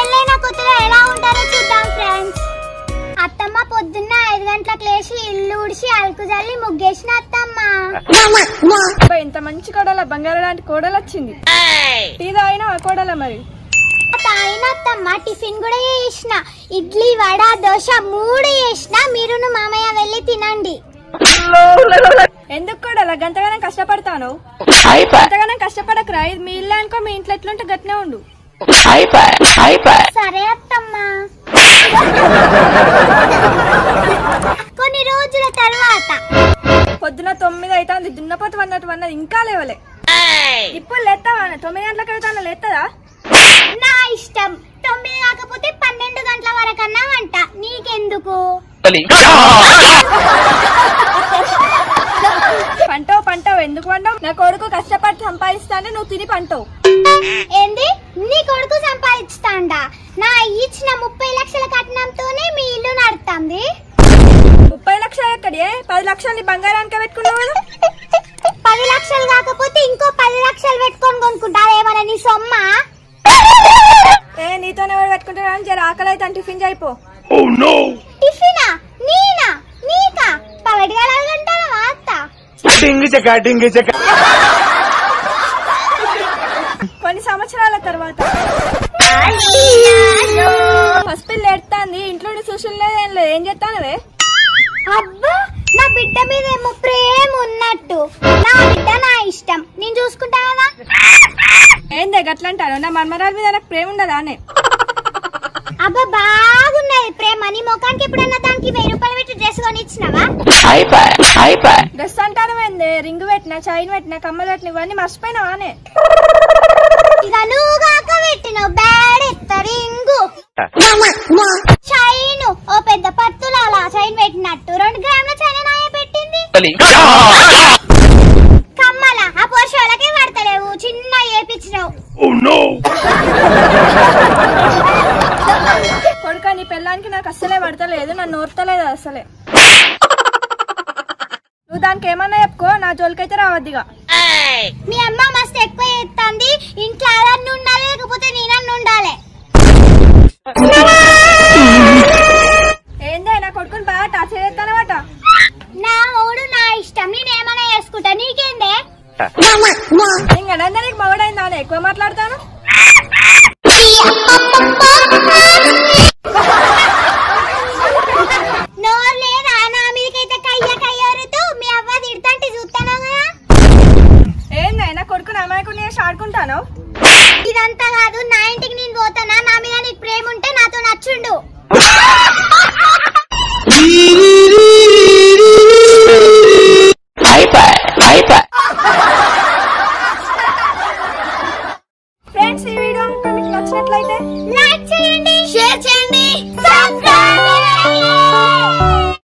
పెళ్ళైన కొత్తలో ఎలా ఉంటారో చూద్దాం ఫ్రెండ్స్. అత్తమ్మ పొద్దున్న 5 గంటలకు లేచి ఇల్లు ఉడిచి అలుకు జల్లి ముగ్గేసిన అత్తమ్మ. ఇంత మంచి కోడల బంగారం లాంటి కోడలు వచ్చింది. టీ తాగినా ఆ కోడల మరి తాగిన అత్తమ్మ. టిఫిన్ కూడా చేసిన. ఇడ్లీ వడ దోశ 3 చేసిన. మీరును మామయ్య వెళ్ళి తినండి. ఎందుకు కోడల గంతగానం కష్టపడతాను? గంతగానం కష్టపడకరా. ఇది మీ ఇల్లు అనుకో. మీ ఇంట్లో ఎట్లుంటే గట్నే ఉండు. సరే అత్తమ్మ. కొన్ని రోజుల తర్వాత పొద్దున 9 అవుతుంది. దున్నపోతు వన్నది ఇంకా లేవలే. ఇప్పుడు లేస్తావా? 9 గంటలకు అవుతా లేస్తుందా? నా ఇష్టం. 9 కాకపోతే 12 గంటల వరకన్నా వంట. నీకెందుకు? పంటావు ఎందుకు వంటావు? నా కొడుకు కష్టపడి సంపాదిస్తానే నువ్వు తిని పంటావు. ఏంది? నీ కొడుకు సంపాదిస్తాండా? నా ఇచ్చిన 30 లక్షల కట్నంతోనే మీ ఇల్లు నడుస్తుంది. 30 లక్షలు ఎక్కడే? 10 లక్షలు నీ బంగారానికి పెట్టుకున్నావు. 10 లక్షలు కాకపోతే ఇంకో 10 లక్షలు పెట్టుకొని కొనుక్కుంటావా? ఏమన్నా నీ సొమ్మ? నీతోనే ఎవరు పెట్టుకుంటారా? జర ఆకలి అయితే టిఫిన్ చేయిపో. టిఫినా? నీనా? నీకా? పగటిగలంటావా అత్త? కొన్ని సంవత్సరాల తర్వాత పసిపిల్ల ఎడుతాంది. ఇంట్లో చూసులేదు ఏం లేదు. ఏం చేస్తానవే? అబ్బా, నా బిడ్డ మీద ఏమో ప్రేమ ఉన్నట్టు. నా బిడ్డ నా ఇష్టం, నేను చూసుకుంటా కదా. ఏందే గట్లంటాను? నా మన్మరాల మీద నాకు ప్రేమ ఉండదా అనే? అబ్బా, బాగున్నది ప్రేమ. నీ ముఖానికి ఎప్పుడన్నా దానికి 1000 రూపాయలు పెట్టి డ్రెస్ కొని ఇచ్చినావా? డ్రెస్ అంటాను ఏంది? రింగ్ పెట్టినా, చైన్ పెట్టినా, కమ్మలు పెట్టిన ఇవన్నీ మర్చిపోయినావా అనే? ఇక నువ్వు కాక పెట్టినావు బ్యాడ్ ఎత్త రింగు చైన్. ఓ పెద్ద పత్తులు అలా చైన్ పెట్టినట్టు 2 గ్రాముల చైన్ నాయ పెట్టింది. కమ్మల ఆ పోషాలకే పడతలేవు. చిన్న ఏపిచ్చినావు. కొడుక నీ పెళ్ళానికి నాకు అస్సలే పడతలేదు. నన్ను ఓర్తలేదు అసలే. నువ్వు దానికి ఏమన్నా చెప్పుకో. నా జోలికైతే రావద్దిగా. మీ అమ్మ మస్తు ఎక్కువ ఎత్తంది. ఇంట్లో అదన్నీ ఉండాలి, లేకపోతే నేనన్ను ఉండాలి. ఏందే నా కొడుకుని బాగా టార్చర్ చేస్తానమాట. నా ఓడు నా ఇష్టం, నేనేమన్నా చేసుకుంటా. నీకేందే? ఇంకా నీకు మగడైందా? ఎక్కువ మాట్లాడతాను. నోరు లేదా? నా మీదకైతే కయ్యరుతూ మీ అవ్వ తిడతాంటే చూస్తాను కదా. ఏందే నా కొడుకుని అమాయకుని చేసి ఆడుకుంటాను. ఇదంతా కాదు. నా ఇంటికి నేను పోతానా? నా మీద నీకు ప్రేమ ఉంటే నాతో నచ్చుండు.